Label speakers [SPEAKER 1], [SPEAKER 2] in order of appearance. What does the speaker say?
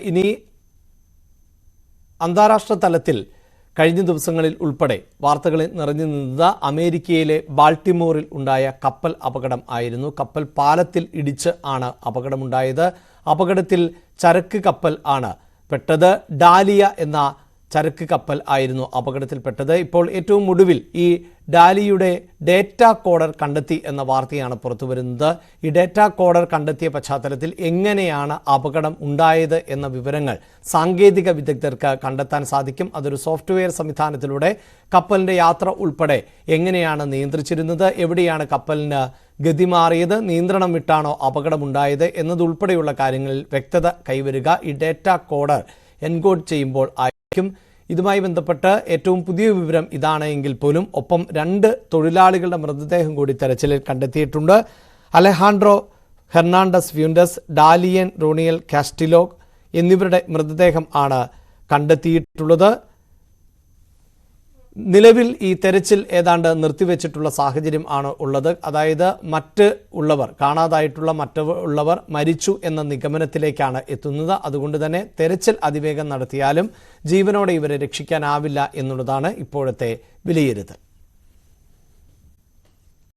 [SPEAKER 1] ഇനി അന്താരാഷ്ട്ര തലത്തിൽ കഴിഞ്ഞ ദിവസങ്ങളിൽ ഉൾപ്പെടെ വാർത്തകളിൽ നിറഞ്ഞു നിന്നത് അമേരിക്കയിലെ ബാൾട്ടിമോറിൽ ഉണ്ടായ കപ്പൽ അപകടം ആയിരുന്നു. കപ്പൽ പാലത്തിൽ ഇടിച്ച് ആണ് അപകടമുണ്ടായത്. അപകടത്തിൽ ചരക്ക് കപ്പൽ ആണ് പെട്ടത്. ഡാലിയ എന്ന ചരക്ക് കപ്പൽ ആയിരുന്നു അപകടത്തിൽപ്പെട്ടത്. ഇപ്പോൾ ഏറ്റവും ഒടുവിൽ ഈ ഡാലിയുടെ ഡേറ്റ കോഡർ കണ്ടെത്തി എന്ന വാർത്തയാണ് പുറത്തുവരുന്നത്. ഈ ഡേറ്റ കോഡർ കണ്ടെത്തിയ പശ്ചാത്തലത്തിൽ എങ്ങനെയാണ് അപകടം ഉണ്ടായത് എന്ന വിവരങ്ങൾ സാങ്കേതിക വിദഗ്ധർക്ക് കണ്ടെത്താൻ സാധിക്കും. അതൊരു സോഫ്റ്റ്വെയർ സംവിധാനത്തിലൂടെ കപ്പലിൻ്റെ യാത്ര ഉൾപ്പെടെ എങ്ങനെയാണ് നിയന്ത്രിച്ചിരുന്നത്, എവിടെയാണ് കപ്പലിന് ഗതി മാറിയത്, നിയന്ത്രണം വിട്ടാണോ അപകടമുണ്ടായത് എന്നതുൾപ്പെടെയുള്ള കാര്യങ്ങളിൽ വ്യക്തത കൈവരിക ഈ ഡേറ്റ കോഡർ എൻകോഡ് ചെയ്യുമ്പോൾ ആയിരിക്കും. ഇതുമായി ബന്ധപ്പെട്ട് ഏറ്റവും പുതിയ വിവരം ഇതാണ് എങ്കിൽ പോലും ഒപ്പം 2 തൊഴിലാളികളുടെ മൃതദേഹം കൂടി തെരച്ചിലിൽ കണ്ടെത്തിയിട്ടുണ്ട്. അലഹാൻഡ്രോ ഹെർണാണ്ടസ് ഫ്യൂൻഡസ്, ഡാലിയൻ റോണിയൽ കാസ്റ്റിലോഗ് എന്നിവരുടെ മൃതദേഹം ആണ് കണ്ടെത്തിയിട്ടുള്ളത്. നിലവിൽ ഈ തെരച്ചിൽ ഏതാണ്ട് നിർത്തിവെച്ചിട്ടുള്ള സാഹചര്യം ആണ് ഉള്ളത്. അതായത് കാണാതായിട്ടുള്ള മറ്റുള്ളവർ മരിച്ചു എന്ന നിഗമനത്തിലേക്കാണ് എത്തുന്നത്. അതുകൊണ്ട് തന്നെ തെരച്ചിൽ അതിവേഗം നടത്തിയാലും ജീവനോടെ ഇവരെ രക്ഷിക്കാനാവില്ല എന്നുള്ളതാണ് ഇപ്പോഴത്തെ വിലയിരുത്തൽ.